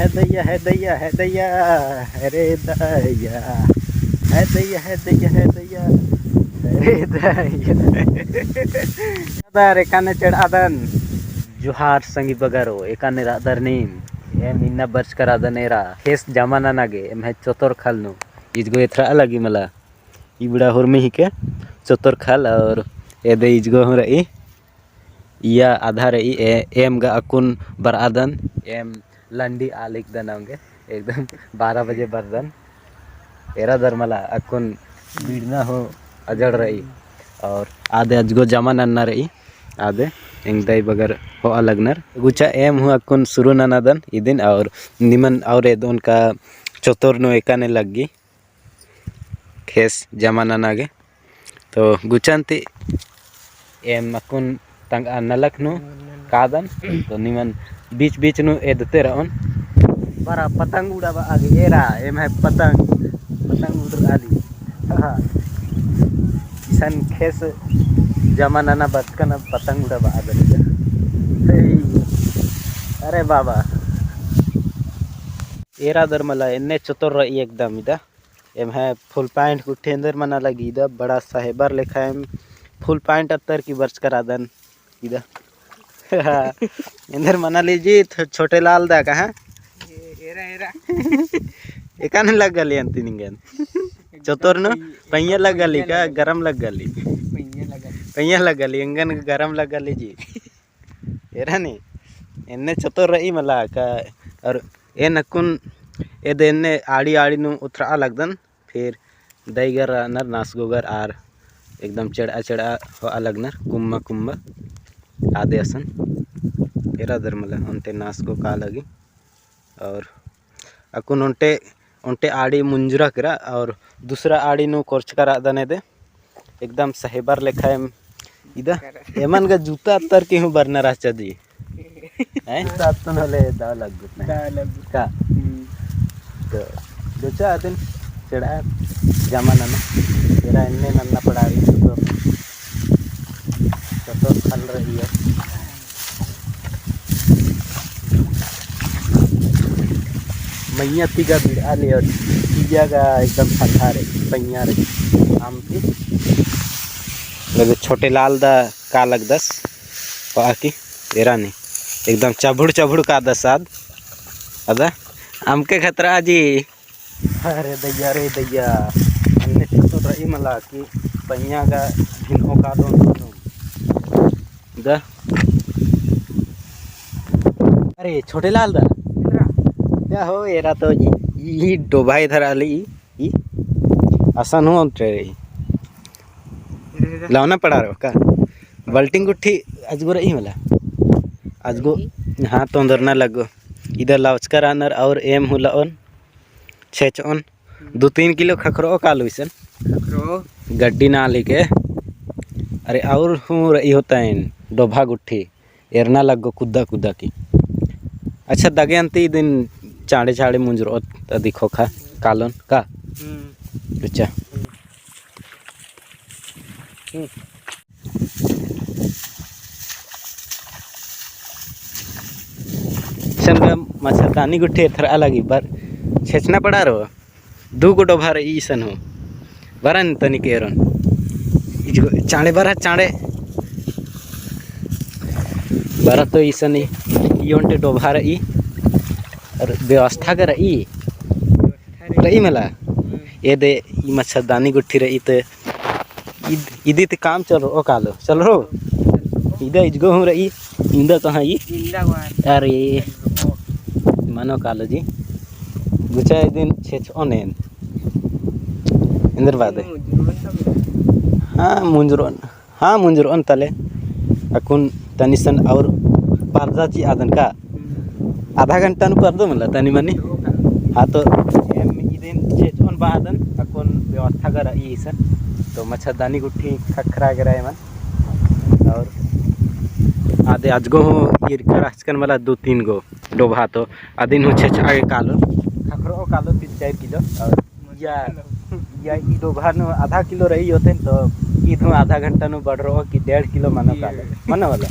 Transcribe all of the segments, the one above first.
है दैया है दैया है दैया अरे दैया है दैया है दैया है दैया अरे दैया दार एकाने चढ़ादन जुहार संगी बगारो एकाने रादर नीम एम इन्ना बर्च करादन एरा हेस जमाना नागे एम है चतुर खालनु इजगो एथरा लगी मला इबड़ा हुरमी ही के चतुर खाल और एदे इजगो हो रही या आधा रही एम गा अकुन बरादन एम लंडी आलिक दनांगे एकदम 12 बजे बरदन एरा दरमला अकुन बीड़ना हो अजड़ रही और आधे अजगो जमा नन्ना रही आधे इंगदाई बगर हो अलगनर गुचा एम हो अकुन शुरू ननादन इदिन और निमन और एदोन का चतुर नो एकाने लगी खेस जमा ननागे तो गुचांती एम अकुन तंग नलक नु कादन तो निमन बीच बीच नु एदते रहन बरा पतंग उड़ावा आगे एरा एम है पतंग उड़ आली हां किसान खेस जमाना ना बतकन पतंग उड़ावा आगे अरे बाबा एरा दरमला इन्ने चतुर रही एकदम इदा एम है फुल पैंट गुठे अंदर मना लगी इदा बड़ा साहेबर लेखा एम फुल पैंट अत्तर की वर्ष करादन इदा इंदर मना लीजिए छोटे लाल दा कहा एरा एरा एकाने लग गली अंति निंगन चतुर न पहिया लग गली का गरम लग गली पहिया लग गली इंगन गरम लग गली जी एरा नहीं इन्ने चतुर रही मला का और ए नकुन ए देने आड़ी आड़ी नु उतरा लगदन फिर दईगर नर नासगोगर आर एकदम चढ़ा हो अलगनर कुम्मा कुम्मा आदे असन एरा दरमला उनते नास को का लगी और अकुन उनटे आड़ी मुंजरा करा और दूसरा आड़ी नु कोर्च करा दने दे एकदम सहेबर लेखा इदा एमन का जूता तर की हूं बरना राचा दी हैं सात तो नले दा लग का तो दोचा दिन चढ़ा जमाना ना तेरा इन्ने नन्ना पड़ा रही तो खल रही है मैया तीगा बिड़ा ले और तीजा का एकदम ठंडा रही पैया रही आम की लगे छोटे लाल दा का लग दस बाकी तेरा नहीं एकदम चबुड़ का दसाद अदा आम के खतरा जी अरे दैया रे दैया अन्य तो रही मला की पैया का भिनो का दोनों दा अरे छोटे लाल दा क्या हो एरा तो ये डोभाई धर आली ई आसान हो अंतरे लावना पड़ा रहो का बल्टिंग गुट्ठी अजगो रही मला अजगो हाँ तो अंदर ना लगो इधर लाउचकर आनर और एम हुलाओन छेचोन 2-3 किलो खखरो का लुइसन गड्डी ना लेके अरे और हूँ रही होता है डोभा गुट्ठी एरना लगो कुदा की अच्छा दगे अंती दिन चाड़े चाड़े मुंजरो दिखो खा कालोन का अच्छा मच्छरदानी गुट्ठी थर लगी बार छेचना पड़ा रहो 2 गो डोभा रही ईसन हो बरन तनिक एरन चाड़े बारा चाड़े बारा तो ईसन ये डोभा रही और व्यवस्था कर रही मला ये दे मच्छरदानी गुट्ठी रही तो इदी ते काम चल रो कालो चल रो इदा इजगो हो रही इंदा कहाँ ये अरे मानो कालो जी गुचा दिन छेच ओनेन इंदर बादे हाँ मुंजरोन तले अकुन तनिसन और पारजा जी आदन का आधा घंटा नु कर दो मला तनी मनी हाँ तो दिन छेच ओन बादन अकुन व्यवस्था कर ई सन तो मच्छरदानी गुट्ठी खखरा गरा मन और आधे अजगो हो इरकन वाला 2-3 गो डोभा तो आदिन हो छेच आगे कालो खखरो कालो 3-4 किलो और या ई डोभा नु आधा किलो रही होते तो इधु आधा घंटा नु बढ़ रहो कि 1.5 किलो मानो कालो मानो वाला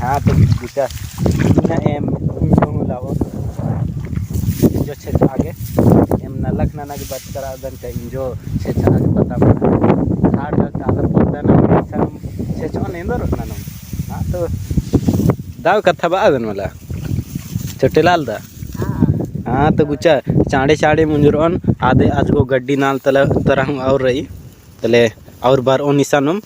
हाँ तो गुचा ना एम लाओ इंजो छेच आगे एम नलक नाना की बात करा दन का इंजो छेच आगे पता पड़ा हाड़ काला पौधा ना सम छेच ऑन इंदर नानो हां तो दाव कथा बा दन वाला छोटेलाल दा हाँ तो गुच्चा चाड़े चाड़े मुंजरोन आधे आज को गड्डी नाल तला तरह और रही तले और बार ओ निशानुम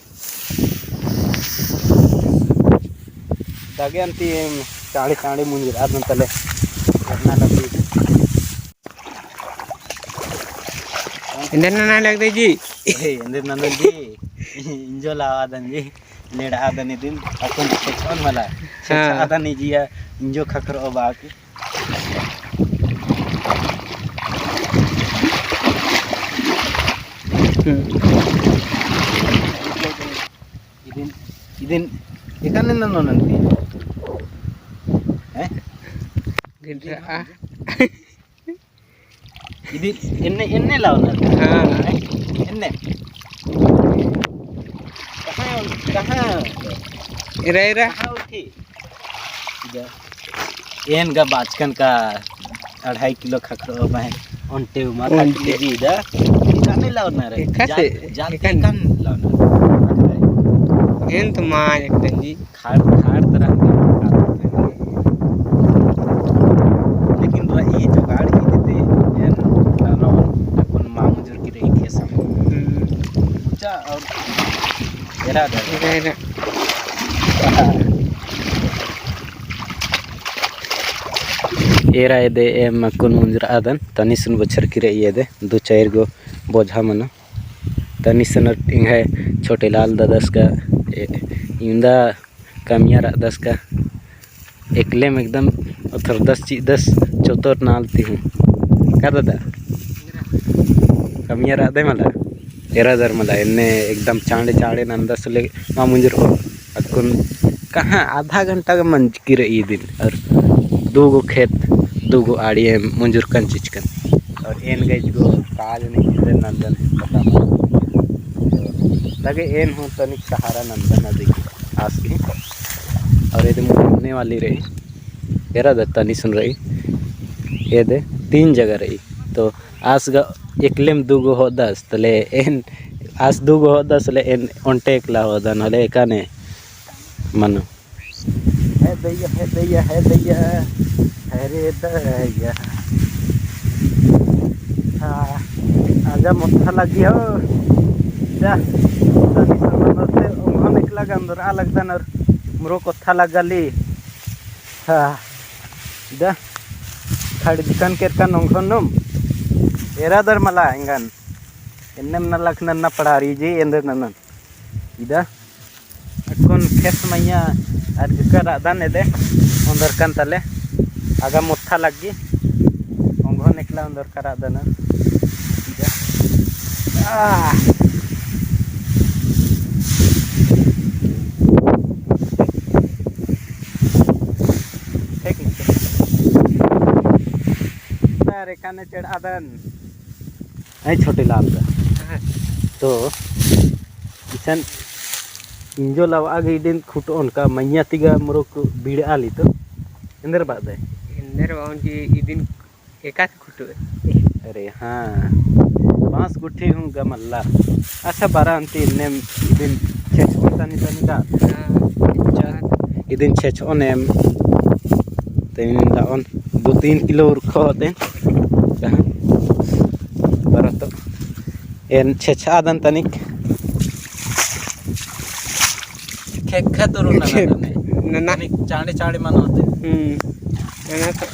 दागे अंती चाड़े चाड़े मुंजर आदन तले करना लगी इंदर नाना लग दे जी इंदर नाना जी इंजो ला आदन जी लेड़ा आदन दिन अपन छेचन वाला छेच आदन जी इंजो खकर ओबा के idin ikan nino nanti गिल्ला idin enne lawan enne कहाँ इरा इरा उठी एन का बाचकन का 2.5 किलो खखरो बाय ओंटे माथा जी दा इकाने लावना रे जाल इकान लावना एन तो मां एकदम जी खाड़ तरह लेकिन रही जो गाड़ी देते एन लानो अपन मामुजर की रही खेसा ऊंचा और एरा एरा दे एम कुन मुंजर आदन तनिसन बछर की रही दे 2-4 गो बोझा मना तनिसन है छोटे लाल दादस का इंदा कमिया दस का एकले में एकदम उथर 10 चौतर नालती हूँ क्या दादा कमिया दे मला एरा दर मला इन्ने एकदम चांडे चांडे नंदस ले माँ मुंजर हो अकुन कहाँ आधा घंटा का मंज की रही दिन और 2 गो खेत 2 गो आड़ी मुंजर कन चिचकन और एन गई गो काज नहीं नंदन पता लगे एन हो तनिक सहारा नंदन नदी आस की और ये मुड़ने वाली रही एरा दत्ता नहीं सुन रही ये दे 3 जगह रही तो आस गा एकलेम 2 गो हो 10 तले एन आस 2 गो हो 10 ले एन ओंटे एकला हो दन हले एकाने मनु है दैया है दैया है दैया है रे दैया हाँ आजा मोथा लगी हो जा तनी समझते हम एकला गंदर आ लगता न मुरो कोथा लगली हाँ जा खड़ी दुकान के का नोंखनुम एरा दर मला इंगन एन्नेम नलक नन्ना पढ़ा रही जी एंदर ननन इदा अकोन खेस मैया और जिसका रादान दे अंदर कन तले आगा मोथा लगी ओंघो निकला अंदर का रादान काने चढ़ आदन ऐ छोटे लाल का तो इसन इंजो लवा गई दिन खुटो उनका मैया तिगा मुरो को बीड़ आली तो इंदर बाद है इंदर बाउन जी ई दिन एकात खुटो अरे हाँ 5 गुठी हूँ गमल्ला अच्छा 12 अंती ने दिन छेच तनी तनी का ई दिन छेच ओनेम तनी दा on 2-3 किलो रखो दे बरतो एन छेच आदन तनिक खेखा तो रुना ना चांडे चांडे मन होते ना तो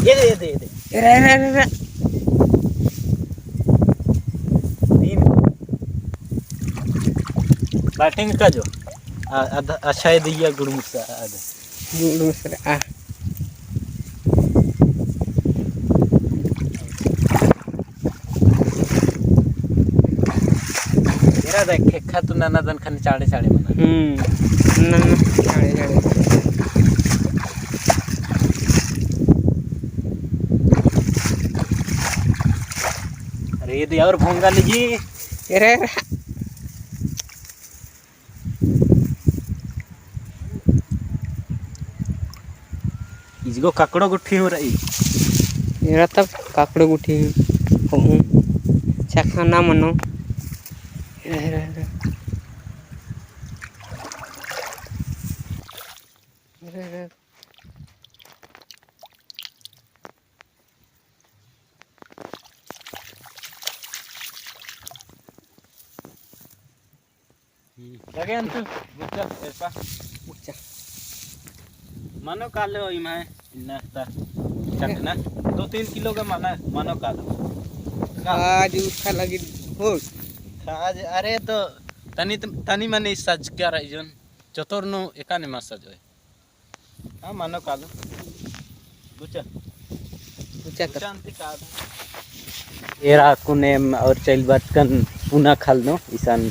ये दे एरा एरा एरा 3 बैटिंग का जो अच्छा है दिया गुड़मुसा आदे दूसरा आ एरा देख खेखा तो नाना दन खन चांडे चांडे मन ना चाड़े चाड़े अरे ये तो और भोंगा लीजिए एरा इसको ककड़ो गुट्ठी हो रही एरा तब काकड़ गुठी हो चखना मनो era era era era era लगे अंतु बुच्चा एरपा उच्चा मानो काले हो इमा इन्ना ता चकना 2-3 किलो का मानो कालो आज उसका लगी हो आज अरे तो तनी मनी सज क्या रही जोन चतुर नु एकाने मा सज होय हां मानो कालो बुच्चा उच्चा कर शांति का एरा कुनेम और चल बटकन पुना खाल नो ईसान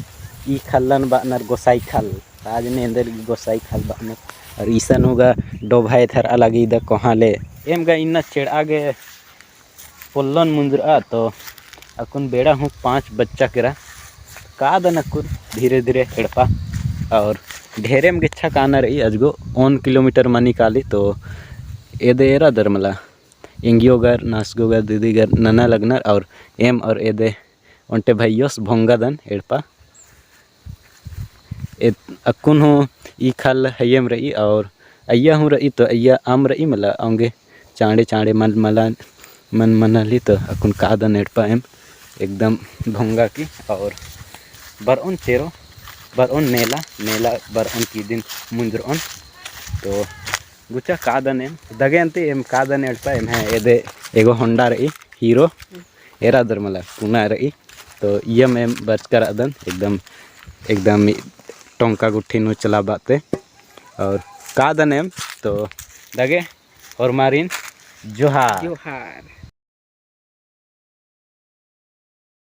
ई खालन बानर गोसाई खाल आज ने अंदर गोसाई खाल बानर और ईसान होगा डोभाई थर अलग इदा कोहाले एम गा इन्ना चेड़ आगे पोल्लन मुंदरा तो अकुन बेड़ा हूँ 5 बच्चा केरा कादन अकुन धीरे धीरे हेड़पा और ढेरे में गिच्छा काना रही अजगो 1 किलोमीटर मनी काली तो एदे एरा दरमला इंगियोगर नासगोगर दीदीगर नना लगनर और एम और एदे ओंटे भाइयोस भोंगादन हेड़पा अकुन हो ई खाल हयम रही और अय्या हूँ रही तो अय्या आम रही मला आंगे चांडे चांडे मन मनली तो अकुन कादन हेड़पा एम एकदम भोंगा की और बरओन चेरो बरओन नेला बरओन की दिन मुंजरओन तो गुचा कादन एम दगेंती एम कादन हेड़पा एम है एदे एगो होंडा रही हीरो एरा दरमला पुना रही तो यम एम बच कर अदन एकदम टोंका गुठी नु चला बाते और कादन एम तो दगे और मारिन जोहार जोहार।